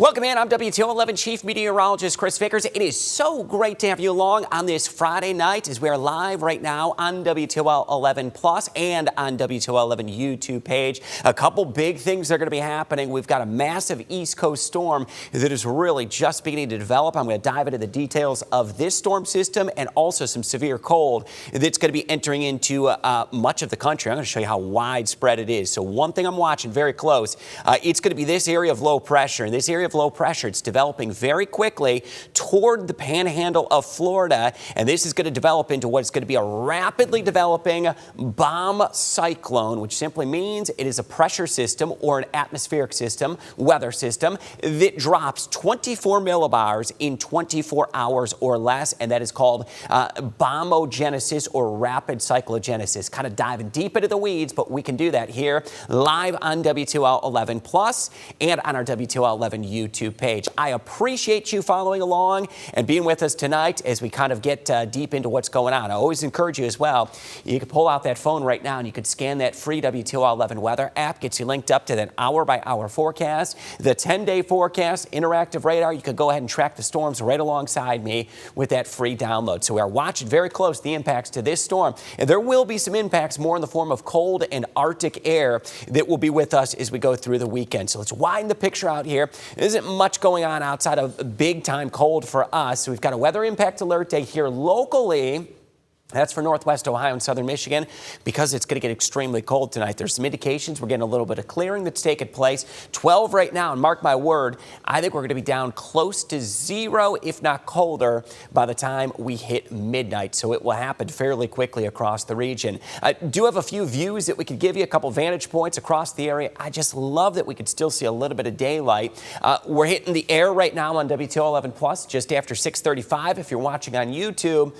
Welcome in. I'm WTO 11 Chief Meteorologist Chris Vickers. It is so great to have you along on this Friday night as we are live right now on WTO 11 Plus and on WTO 11 YouTube page. A couple big things are going to be happening. We've got a massive East Coast storm that is really just beginning to develop. I'm going to dive into the details of this storm system and also some severe cold that's going to be entering into much of the country. I'm going to show you how widespread it is. So one thing I'm watching very close, it's going to be this area of low pressure. And this area of low pressure, it's developing very quickly toward the panhandle of Florida, and this is going to develop into what's going to be a rapidly developing bomb cyclone, which simply means it is a pressure system or an atmospheric system, weather system, that drops 24 millibars in 24 hours or less, and that is called bombogenesis or rapid cyclogenesis. Kind of diving deep into the weeds, but we can do that here live on WTO 11 Plus and on our WTO 11 YouTube page. I appreciate you following along and being with us tonight as we kind of get deep into what's going on. I always encourage you as well. You can pull out that phone right now and you could scan that free WTO 11 weather app. Gets you linked up to that hour-by-hour forecast, the 10-day forecast, interactive radar. You could go ahead and track the storms right alongside me with that free download. So we are watching very close the impacts to this storm. And there will be some impacts more in the form of cold and Arctic air that will be with us as we go through the weekend. So let's widen the picture out here. There isn't much going on outside of big-time cold for us. So we've got a weather impact alert day here locally. That's for Northwest Ohio and Southern Michigan because it's going to get extremely cold tonight. There's some indications we're getting a little bit of clearing that's taking place. 12 right now, and mark my word, I think we're going to be down close to 0, if not colder, by the time we hit midnight. So it will happen fairly quickly across the region. I do have a few views that we could give you, a couple vantage points across the area. I just love that we could still see a little bit of daylight. We're hitting the air right now on WTO 11 Plus just after 6:35. If you're watching on YouTube,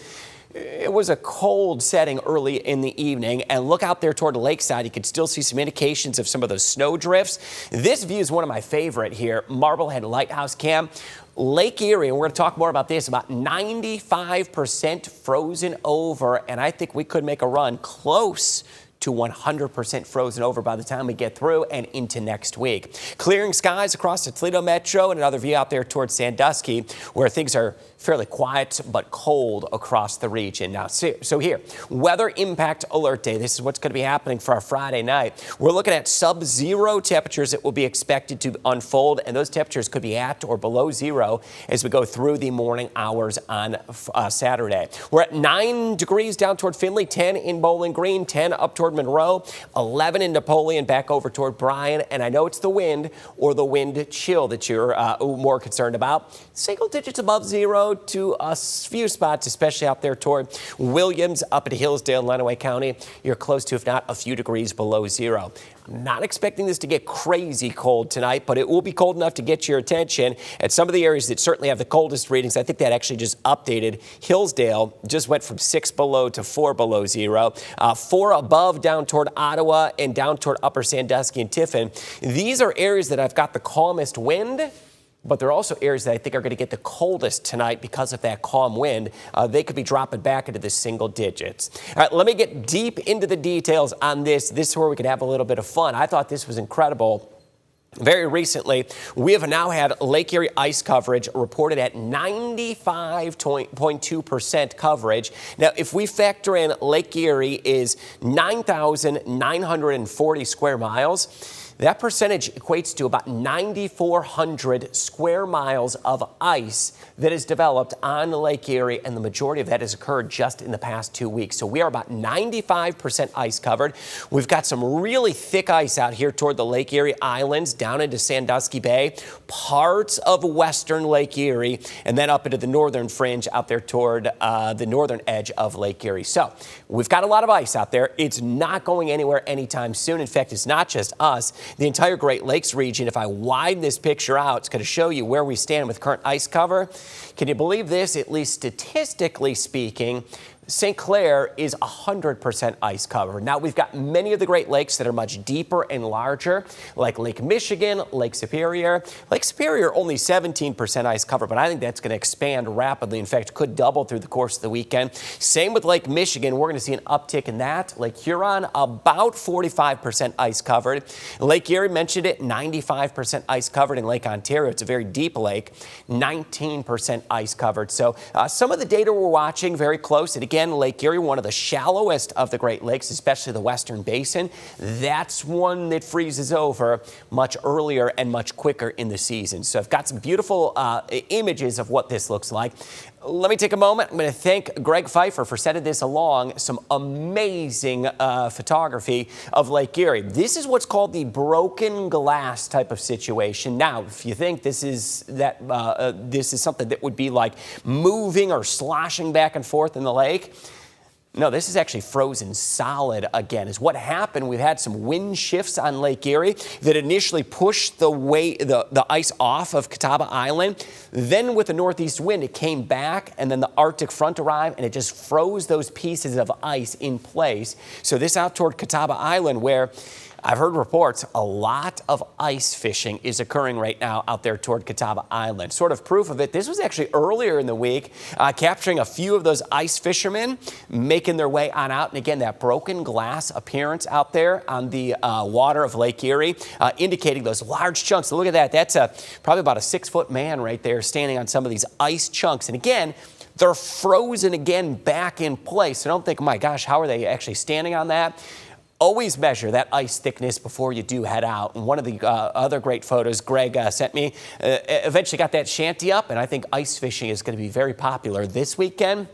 it was a cold setting early in the evening, and look out there toward the lakeside. You can still see some indications of some of those snow drifts. This view is one of my favorite here, Marblehead Lighthouse Cam. Lake Erie, and we're going to talk more about this, about 95% frozen over, and I think we could make a run close to 100% frozen over by the time we get through and into next week. Clearing skies across the Toledo Metro, and another view out there towards Sandusky, where things are fairly quiet but cold across the region. Now, so here, weather impact alert day. This is what's going to be happening for our Friday night. We're looking at sub-zero temperatures that will be expected to unfold, and those temperatures could be at or below zero as we go through the morning hours on Saturday. We're at 9 degrees down toward Findlay, 10 in Bowling Green, 10 up toward Monroe, 11 in Napoleon, back over toward Bryan, and I know it's the wind or the wind chill that you're more concerned about. Single digits above zero to a few spots, especially out there toward Williams, up at Hillsdale, Lenawee County. You're close to, if not a few degrees below zero. I'm not expecting this to get crazy cold tonight, but it will be cold enough to get your attention. At some of the areas that certainly have the coldest readings, I think that actually just updated. Hillsdale just went from 6 below to 4 below zero. 4 above down toward Ottawa and down toward Upper Sandusky and Tiffin. These are areas that I've got the calmest wind, but there are also areas that I think are going to get the coldest tonight because of that calm wind. They could be dropping back into the single digits. All right, let me get deep into the details on this. This is where we could have a little bit of fun. I thought this was incredible. Very recently, we have now had Lake Erie ice coverage reported at 95.2% coverage. Now, if we factor in Lake Erie is 9,940 square miles, that percentage equates to about 9,400 square miles of ice that is developed on Lake Erie, and the majority of that has occurred just in the past 2 weeks. So we are about 95% ice covered. We've got some really thick ice out here toward the Lake Erie Islands, down into Sandusky Bay, parts of western Lake Erie, and then up into the northern fringe out there toward the northern edge of Lake Erie. So we've got a lot of ice out there. It's not going anywhere anytime soon. In fact, it's not just us. The entire Great Lakes region, if I widen this picture out, it's going to show you where we stand with current ice cover. Can you believe this? At least statistically speaking, St. Clair is 100% ice covered. Now, we've got many of the Great Lakes that are much deeper and larger, like Lake Michigan, Lake Superior. Lake Superior only 17% ice covered, but I think that's going to expand rapidly. In fact, could double through the course of the weekend. Same with Lake Michigan. We're going to see an uptick in that. Lake Huron, about 45% ice covered. Lake Erie, mentioned it, 95% ice covered. In Lake Ontario, it's a very deep lake, 19% ice covered. So some of the data we're watching very close. And again, Lake Erie, one of the shallowest of the Great Lakes, especially the Western Basin. That's one that freezes over much earlier and much quicker in the season. So I've got some beautiful images of what this looks like. Let me take a moment. I'm going to thank Greg Pfeiffer for sending this along. Some amazing photography of Lake Erie. This is what's called the broken glass type of situation. Now, if you think this is something that would be like moving or sloshing back and forth in the lake, no, this is actually frozen solid again. Is what happened. We've had some wind shifts on Lake Erie that initially pushed the ice off of Catawba Island. Then with the northeast wind, it came back, and then the Arctic front arrived, and it just froze those pieces of ice in place. So this out toward Catawba Island, where I've heard reports a lot of ice fishing is occurring right now out there toward Catawba Island. Sort of proof of it, this was actually earlier in the week, capturing a few of those ice fishermen making their way on out. And again, that broken glass appearance out there on the water of Lake Erie, indicating those large chunks. So look at that. That's probably about a 6-foot man right there standing on some of these ice chunks. And again, they're frozen again back in place. So don't think, oh my gosh, how are they actually standing on that? Always measure that ice thickness before you do head out. And one of the other great photos Greg sent me eventually got that shanty up, and I think ice fishing is going to be very popular this weekend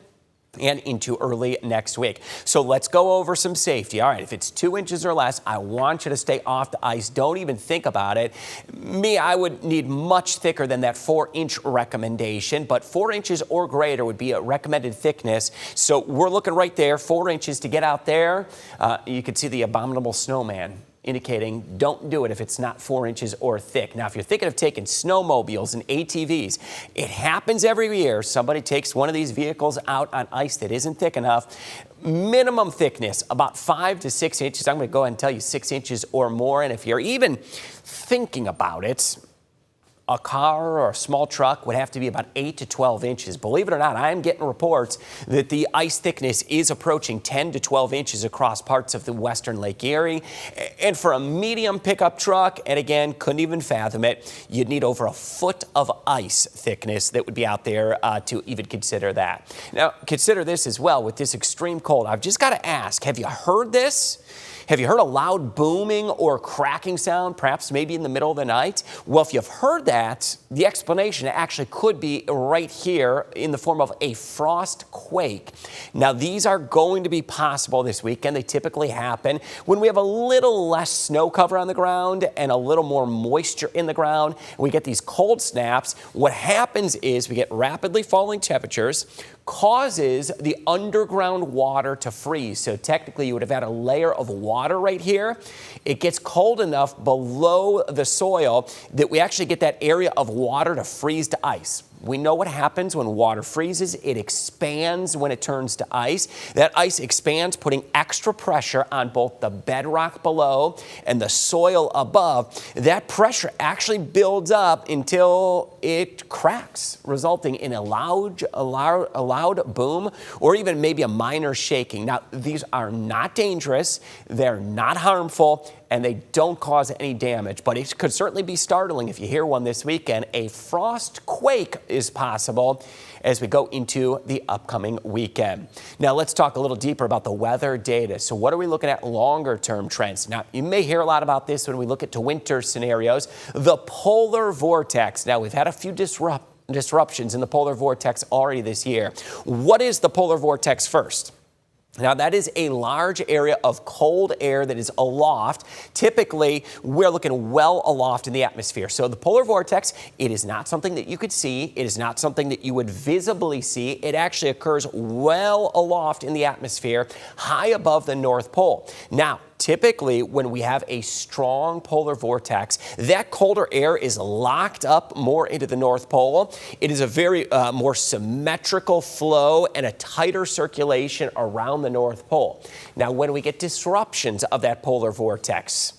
and into early next week. So let's go over some safety. All right, if it's 2 inches or less, I want you to stay off the ice. Don't even think about it. Me, I would need much thicker than that 4-inch recommendation, but 4 inches or greater would be a recommended thickness. So we're looking right there, 4 inches to get out there. You can see the abominable snowman, indicating don't do it if it's not 4 inches or thick. Now, if you're thinking of taking snowmobiles and ATVs, it happens every year. Somebody takes one of these vehicles out on ice that isn't thick enough. Minimum thickness, about 5 to 6 inches. I'm going to go ahead and tell you 6 inches or more. And if you're even thinking about it, a car or a small truck would have to be about 8 to 12 inches. Believe it or not, I am getting reports that the ice thickness is approaching 10 to 12 inches across parts of the western Lake Erie. And for a medium pickup truck, and again, couldn't even fathom it, you'd need over a foot of ice thickness that would be out there to even consider that. Now, consider this as well with this extreme cold. I've just got to ask, have you heard this? Have you heard a loud booming or cracking sound, perhaps maybe in the middle of the night? Well, if you've heard that, the explanation actually could be right here in the form of a frost quake. Now, these are going to be possible this weekend. They typically happen when we have a little less snow cover on the ground and a little more moisture in the ground. We get these cold snaps. What happens is we get rapidly falling temperatures, causes the underground water to freeze. So technically you would have had a layer of water right here. It gets cold enough below the soil that we actually get that area of water to freeze to ice. We know what happens when water freezes. It expands when it turns to ice. That ice expands, putting extra pressure on both the bedrock below and the soil above. That pressure actually builds up until it cracks, resulting in a loud boom or even maybe a minor shaking. Now, these are not dangerous. They're not harmful, and they don't cause any damage, but it could certainly be startling if you hear one this weekend. A frost quake is possible as we go into the upcoming weekend. Now, let's talk a little deeper about the weather data. So what are we looking at longer term trends? Now, you may hear a lot about this when we look at winter scenarios. The polar vortex. Now, we've had a few disruptions in the polar vortex already this year. What is the polar vortex first? Now, that is a large area of cold air that is aloft. Typically, we're looking well aloft in the atmosphere. So the polar vortex, it is not something that you could see. It is not something that you would visibly see. It actually occurs well aloft in the atmosphere, high above the North Pole. Now, typically when we have a strong polar vortex, that colder air is locked up more into the North Pole. It is a very more symmetrical flow and a tighter circulation around the North Pole. Now, when we get disruptions of that polar vortex,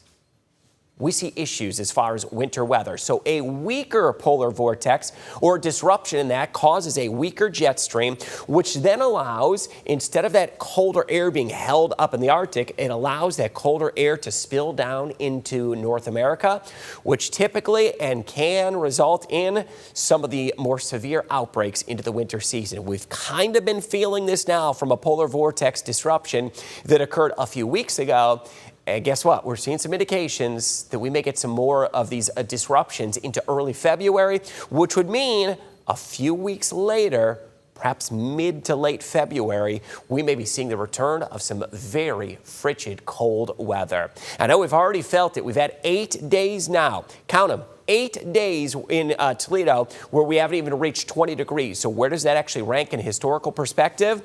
we see issues as far as winter weather. So a weaker polar vortex or disruption in that causes a weaker jet stream, which then allows, instead of that colder air being held up in the Arctic, it allows that colder air to spill down into North America, which typically and can result in some of the more severe outbreaks into the winter season. We've kind of been feeling this now from a polar vortex disruption that occurred a few weeks ago. And guess what? We're seeing some indications that we may get some more of these disruptions into early February, which would mean a few weeks later, perhaps mid to late February, we may be seeing the return of some very frigid cold weather. I know we've already felt it. We've had 8 days now. Count them. 8 days in Toledo where we haven't even reached 20 degrees. So where does that actually rank in historical perspective?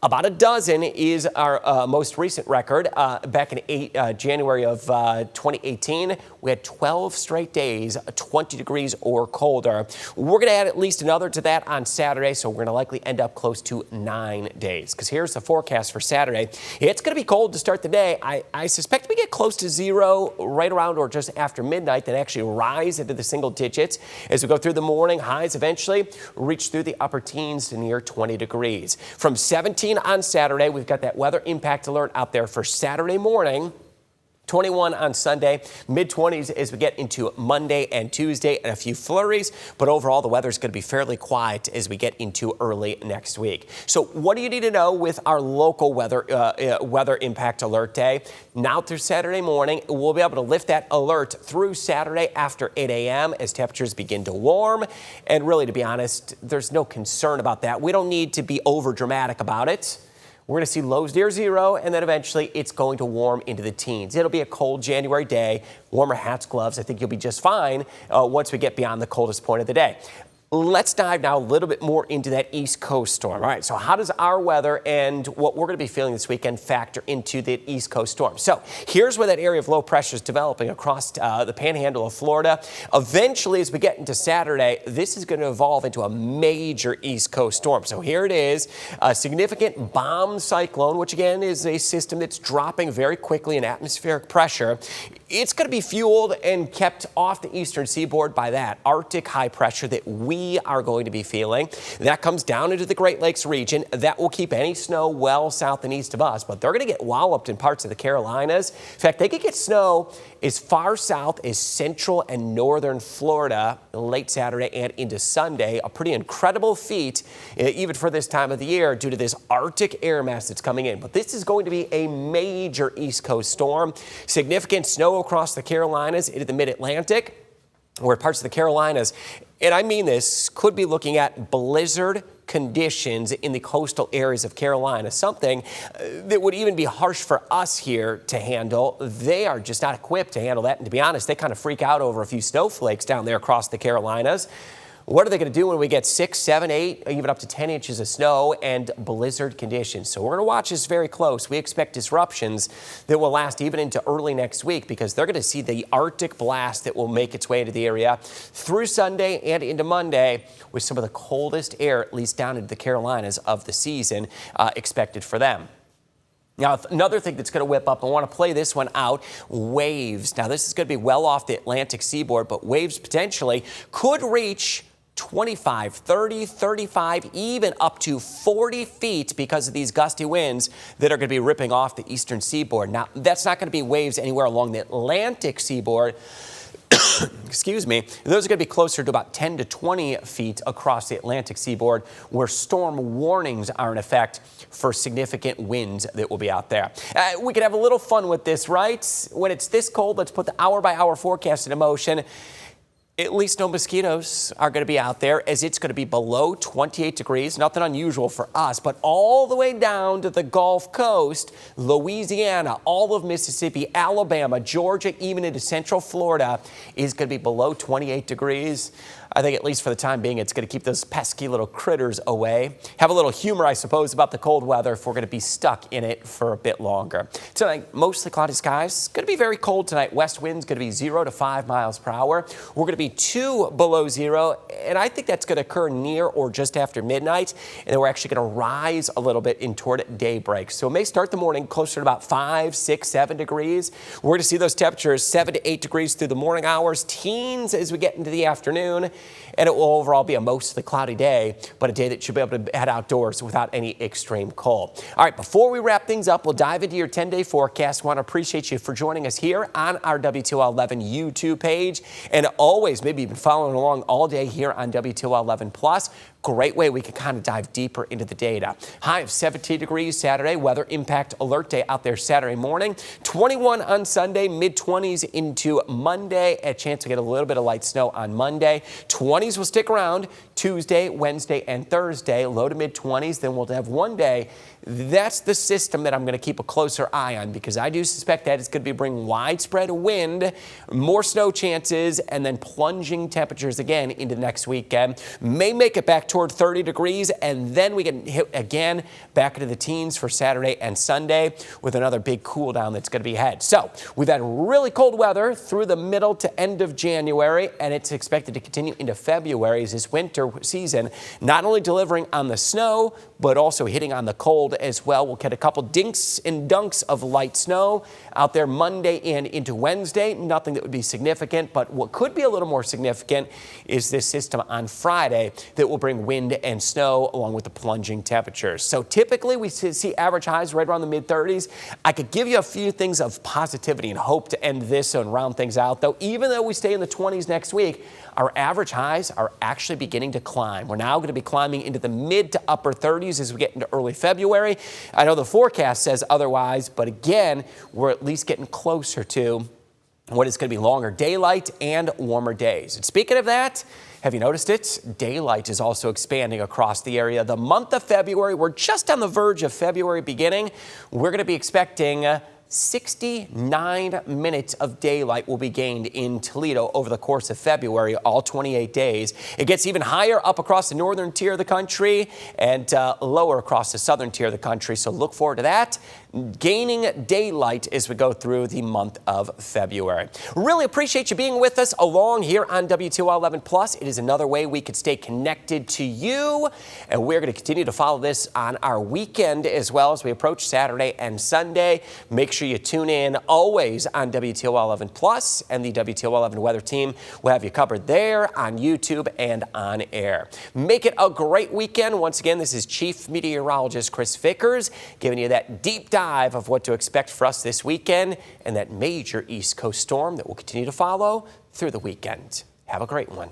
About a dozen is our most recent record. Back in January of 2018, we had 12 straight days, 20 degrees or colder. We're going to add at least another to that on Saturday, so we're going to likely end up close to 9 days. Because here's the forecast for Saturday. It's going to be cold to start the day. I suspect we get close to zero right around or just after midnight, then actually rise into the single digits as we go through the morning. Highs eventually reach through the upper teens to near 20 degrees. From 17 on Saturday, we've got that weather impact alert out there for Saturday morning. 21 on Sunday, mid-20s as we get into Monday and Tuesday, and a few flurries. But overall, the weather is going to be fairly quiet as we get into early next week. So what do you need to know with our local weather impact alert day? Now through Saturday morning, we'll be able to lift that alert through Saturday after 8 a.m. as temperatures begin to warm. And really, to be honest, there's no concern about that. We don't need to be over dramatic about it. We're going to see lows near zero, and then eventually it's going to warm into the teens. It'll be a cold January day, warmer hats, gloves. I think you'll be just fine once we get beyond the coldest point of the day. Let's dive now a little bit more into that East Coast storm. All right, so how does our weather and what we're going to be feeling this weekend factor into the East Coast storm? So here's where that area of low pressure is developing across the panhandle of Florida. Eventually, as we get into Saturday, this is going to evolve into a major East Coast storm. So here it is, a significant bomb cyclone, which again is a system that's dropping very quickly in atmospheric pressure. It's going to be fueled and kept off the eastern seaboard by that Arctic high pressure that we are going to be feeling. That comes down into the Great Lakes region. That will keep any snow well south and east of us, but they're going to get walloped in parts of the Carolinas. In fact, they could get snow as far south as central and northern Florida late Saturday and into Sunday. A pretty incredible feat, even for this time of the year, due to this Arctic air mass that's coming in. But this is going to be a major East Coast storm. Significant snow across the Carolinas into the mid-Atlantic, where parts of the Carolinas, and I mean this, could be looking at blizzard conditions in the coastal areas of Carolina, something that would even be harsh for us here to handle. They are just not equipped to handle that, and to be honest, they kind of freak out over a few snowflakes down there across the Carolinas. What are they going to do when we get 6, 7, 8, even up to 10 inches of snow and blizzard conditions? So we're going to watch this very close. We expect disruptions that will last even into early next week because they're going to see the Arctic blast that will make its way into the area through Sunday and into Monday with some of the coldest air, at least down into the Carolinas of the season, expected for them. Now, another thing that's going to whip up, I want to play this one out, waves. Now, this is going to be well off the Atlantic seaboard, but waves potentially could reach 25, 30, 35, even up to 40 feet because of these gusty winds that are going to be ripping off the eastern seaboard. Now, that's not going to be waves anywhere along the Atlantic seaboard. Excuse me. Those are going to be closer to about 10 to 20 feet across the Atlantic seaboard where storm warnings are in effect for significant winds that will be out there. We could have a little fun with this, right? When it's this cold, let's put the hour-by-hour forecast into motion. At least no mosquitoes are going to be out there, as it's going to be below 28 degrees. Nothing unusual for us, but all the way down to the Gulf Coast, Louisiana, all of Mississippi, Alabama, Georgia, even into Central Florida is going to be below 28 degrees. I think at least for the time being, it's going to keep those pesky little critters away. Have a little humor, I suppose, about the cold weather if we're going to be stuck in it for a bit longer. Tonight, mostly cloudy skies. Going to be very cold tonight. West wind's going to be 0 to 5 miles per hour. We're going to be 2 below zero, and I think that's going to occur near or just after midnight, and then we're actually going to rise a little bit in toward daybreak. So it may start the morning closer to about 5, 6, 7 degrees. We're going to see those temperatures 7 to 8 degrees through the morning hours, teens as we get into the afternoon. And it will overall be a mostly cloudy day, but a day that you'll be able to head outdoors without any extreme cold. All right, before we wrap things up, we'll dive into your 10-day forecast. I want to appreciate you for joining us here on our WTOL11 YouTube page. And always, maybe you've been following along all day here on WTOL11 Plus. Great way we can kind of dive deeper into the data. High of 17 degrees Saturday, weather impact alert day out there Saturday morning. 21 on Sunday, mid-20s into Monday. A chance to get a little bit of light snow on Monday. 20s will stick around Tuesday, Wednesday, and Thursday. Low to mid-20s. Then we'll have one day. That's the system that I'm going to keep a closer eye on, because I do suspect that it's going to be bringing widespread wind, more snow chances, and then plunging temperatures again into the next weekend. May make it back toward 30 degrees, and then we get hit again back into the teens for Saturday and Sunday with another big cool down that's going to be ahead. So we've had really cold weather through the middle to end of January, and it's expected to continue into February as this winter season, not only delivering on the snow, but also hitting on the cold as well. We'll get a couple dinks and dunks of light snow out there Monday and into Wednesday. Nothing that would be significant, but what could be a little more significant is this system on Friday that will bring wind and snow along with the plunging temperatures. So typically we see average highs right around the mid-30s. I could give you a few things of positivity and hope to end this and round things out, though. Even though we stay in the 20s next week, our average highs are actually beginning to climb. We're now going to be climbing into the mid to upper 30s as we get into early February. I know the forecast says otherwise, but again, we're at least getting closer to what is going to be longer daylight and warmer days. And speaking of that, have you noticed it? Daylight is also expanding across the area. The month of February, we're just on the verge of February beginning. We're going to be expecting 69 minutes of daylight will be gained in Toledo over the course of February, all 28 days. It gets even higher up across the northern tier of the country and lower across the southern tier of the country. So look forward to that. Gaining daylight as we go through the month of February. Really appreciate you being with us along here on WTOL11 Plus. It is another way we could stay connected to you, and we're going to continue to follow this on our weekend as well as we approach Saturday and Sunday. Make sure you tune in always on WTOL11 Plus, and the WTOL11 weather team will have you covered there on YouTube and on air. Make it a great weekend. Once again, this is Chief Meteorologist Chris Vickers giving you that deep dive of what to expect for us this weekend and that major East Coast storm that will continue to follow through the weekend. Have a great one.